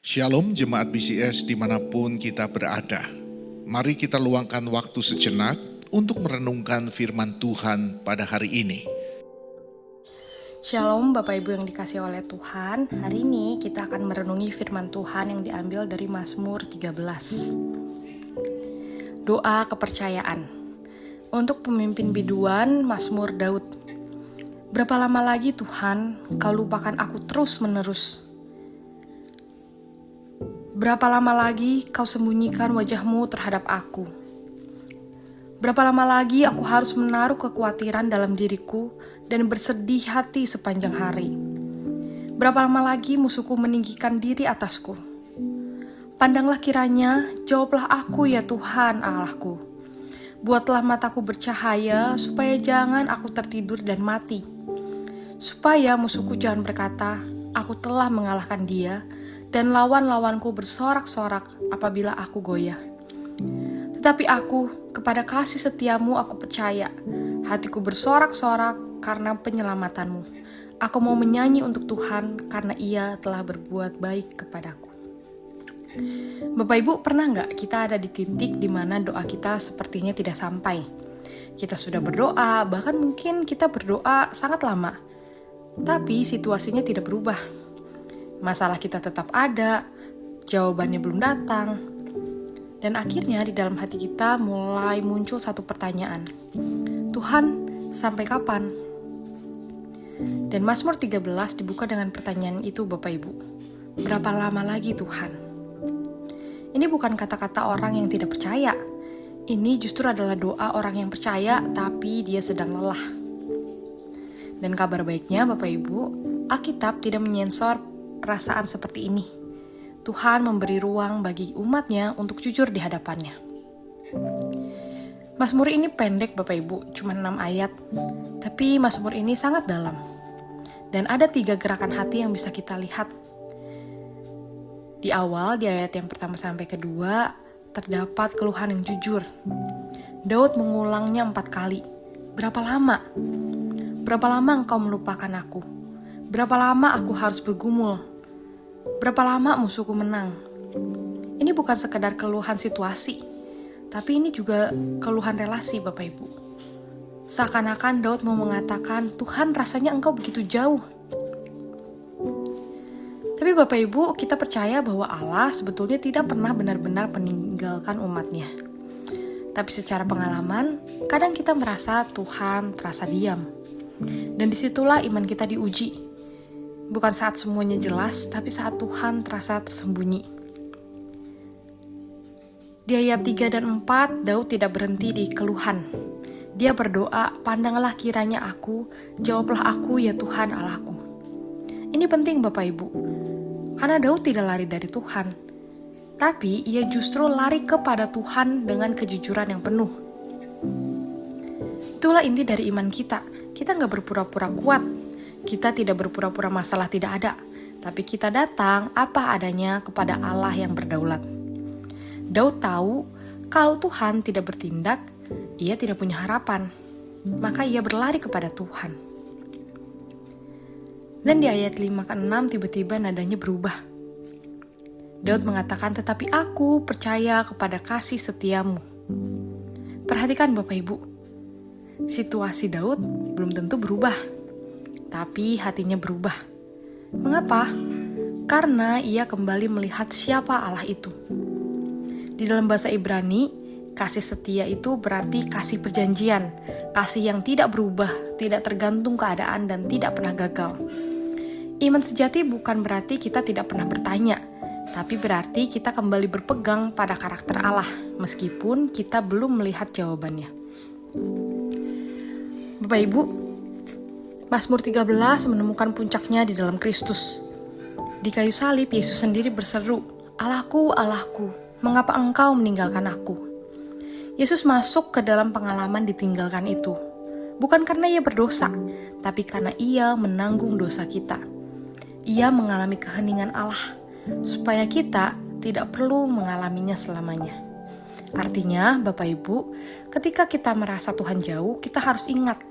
Shalom jemaat BCS dimanapun kita berada. Mari kita luangkan waktu sejenak untuk merenungkan firman Tuhan pada hari ini. Shalom Bapak Ibu yang dikasihi oleh Tuhan. Hari ini kita akan merenungi firman Tuhan yang diambil dari Mazmur 13. Doa kepercayaan. Untuk pemimpin biduan, Mazmur Daud. Berapa lama lagi Tuhan, Kau lupakan aku terus-menerus? Berapa lama lagi Kau sembunyikan wajah-Mu terhadap aku? Berapa lama lagi aku harus menaruh kekhawatiran dalam diriku dan bersedih hati sepanjang hari? Berapa lama lagi musuhku meninggikan diri atasku? Pandanglah kiranya, jawablah aku ya Tuhan Allahku. Buatlah mataku bercahaya supaya jangan aku tertidur dan mati. Supaya musuhku jangan berkata, aku telah mengalahkan dia, dan lawan-lawanku bersorak-sorak apabila aku goyah. Tetapi aku, kepada kasih setiamu aku percaya. Hatiku bersorak-sorak karena penyelamatanmu. Aku mau menyanyi untuk Tuhan karena Ia telah berbuat baik kepadaku. Bapak Ibu, pernah nggak kita ada di titik di mana doa kita sepertinya tidak sampai? Kita sudah berdoa, bahkan mungkin kita berdoa sangat lama, tapi situasinya tidak berubah. Masalah kita tetap ada, jawabannya belum datang. Dan akhirnya di dalam hati kita mulai muncul satu pertanyaan. Tuhan, sampai kapan? Dan Mazmur 13 dibuka dengan pertanyaan itu Bapak Ibu. Berapa lama lagi Tuhan? Ini bukan kata-kata orang yang tidak percaya. Ini justru adalah doa orang yang percaya tapi dia sedang lelah. Dan kabar baiknya Bapak Ibu, Alkitab tidak menyensor perasaan seperti ini. Tuhan memberi ruang bagi umatnya untuk jujur di hadapannya. Mazmur ini pendek Bapak Ibu, cuma 6 ayat. Tapi Mazmur ini sangat dalam. Dan ada 3 gerakan hati yang bisa kita lihat. Di awal, di ayat yang pertama sampai kedua, terdapat keluhan yang jujur. Daud mengulangnya 4 kali. Berapa lama? Berapa lama engkau melupakan aku? Berapa lama aku harus bergumul? Berapa lama musuhku menang? Ini bukan sekedar keluhan situasi, tapi ini juga keluhan relasi Bapak Ibu. Seakan-akan Daud mau mengatakan, Tuhan rasanya engkau begitu jauh. Tapi Bapak Ibu, kita percaya bahwa Allah sebetulnya tidak pernah benar-benar meninggalkan umatnya. Tapi secara pengalaman, kadang kita merasa Tuhan terasa diam. Dan disitulah iman kita diuji. Bukan saat semuanya jelas, tapi saat Tuhan terasa tersembunyi. Di ayat 3 dan 4, Daud tidak berhenti di keluhan. Dia berdoa, pandanglah kiranya aku, jawablah aku ya Tuhan Allahku. Ini penting Bapak Ibu, karena Daud tidak lari dari Tuhan. Tapi ia justru lari kepada Tuhan dengan kejujuran yang penuh. Itulah inti dari iman kita. Kita gak berpura-pura kuat. Kita tidak berpura-pura masalah tidak ada, tapi kita datang apa adanya kepada Allah yang berdaulat. Daud tahu kalau Tuhan tidak bertindak, ia tidak punya harapan, maka ia berlari kepada Tuhan. Dan di ayat 5-6 tiba-tiba nadanya berubah. Daud mengatakan, tetapi aku percaya kepada kasih setiamu. Perhatikan Bapak Ibu, situasi Daud belum tentu berubah. Tapi hatinya berubah. Mengapa? Karena ia kembali melihat siapa Allah itu. Di dalam bahasa Ibrani, kasih setia itu berarti kasih perjanjian, kasih yang tidak berubah, tidak tergantung keadaan dan tidak pernah gagal. Iman sejati bukan berarti kita tidak pernah bertanya, tapi berarti kita kembali berpegang pada karakter Allah, meskipun kita belum melihat jawabannya. Bapak Ibu, Mazmur 13 menemukan puncaknya di dalam Kristus. Di kayu salib, Yesus sendiri berseru, Allahku, Allahku, mengapa engkau meninggalkan aku? Yesus masuk ke dalam pengalaman ditinggalkan itu. Bukan karena ia berdosa, tapi karena ia menanggung dosa kita. Ia mengalami keheningan Allah, supaya kita tidak perlu mengalaminya selamanya. Artinya, Bapak Ibu, ketika kita merasa Tuhan jauh, kita harus ingat,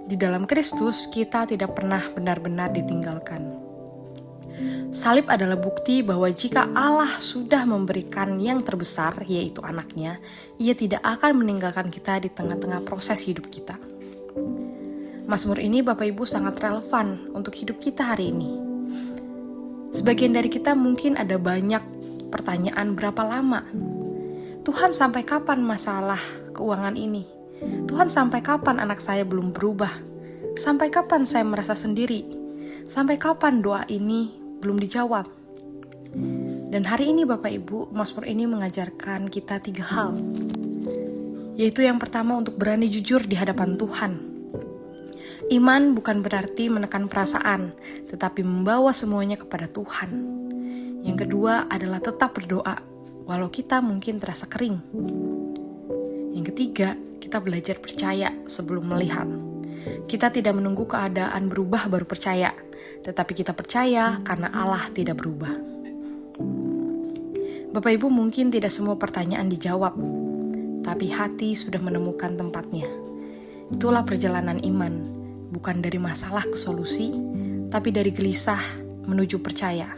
di dalam Kristus kita tidak pernah benar-benar ditinggalkan. Salib adalah bukti bahwa jika Allah sudah memberikan yang terbesar, yaitu anaknya, Ia tidak akan meninggalkan kita di tengah-tengah proses hidup kita. Mazmur ini Bapak Ibu sangat relevan untuk hidup kita hari ini. Sebagian dari kita mungkin ada banyak pertanyaan, berapa lama? Tuhan, sampai kapan masalah keuangan ini? Tuhan, sampai kapan anak saya belum berubah? Sampai kapan saya merasa sendiri? Sampai kapan doa ini belum dijawab? Dan hari ini Bapak Ibu, Mazmur ini mengajarkan kita 3 hal. Yaitu yang pertama, untuk berani jujur di hadapan Tuhan. Iman bukan berarti menekan perasaan, tetapi membawa semuanya kepada Tuhan. Yang kedua adalah tetap berdoa, walau kita mungkin terasa kering. Yang ketiga, kita belajar percaya sebelum melihat. Kita tidak menunggu keadaan berubah baru percaya, tetapi kita percaya karena Allah tidak berubah. Bapak Ibu, mungkin tidak semua pertanyaan dijawab, tapi hati sudah menemukan tempatnya. Itulah perjalanan iman. Bukan dari masalah ke solusi, tapi dari gelisah menuju percaya.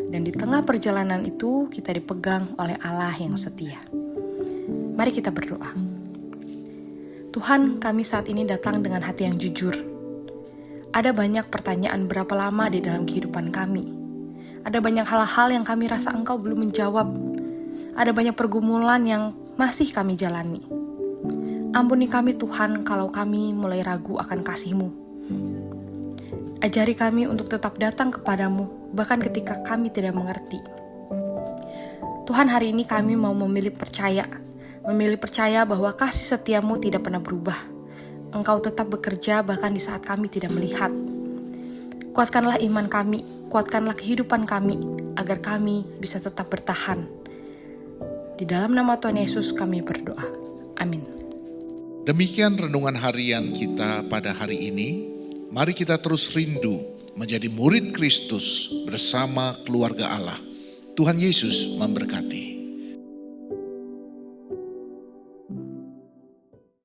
Dan di tengah perjalanan itu, kita dipegang oleh Allah yang setia. Mari kita berdoa. Tuhan, kami saat ini datang dengan hati yang jujur. Ada banyak pertanyaan berapa lama di dalam kehidupan kami. Ada banyak hal-hal yang kami rasa Engkau belum menjawab. Ada banyak pergumulan yang masih kami jalani. Ampuni kami Tuhan kalau kami mulai ragu akan kasih-Mu. Ajari kami untuk tetap datang kepadamu, bahkan ketika kami tidak mengerti. Tuhan, hari ini kami mau memilih percaya bahwa kasih setia-Mu tidak pernah berubah. Engkau tetap bekerja bahkan di saat kami tidak melihat. Kuatkanlah iman kami, kuatkanlah kehidupan kami, agar kami bisa tetap bertahan. Di dalam nama Tuhan Yesus kami berdoa. Amin. Demikian renungan harian kita pada hari ini. Mari kita terus rindu menjadi murid Kristus bersama keluarga Allah. Tuhan Yesus memberkati.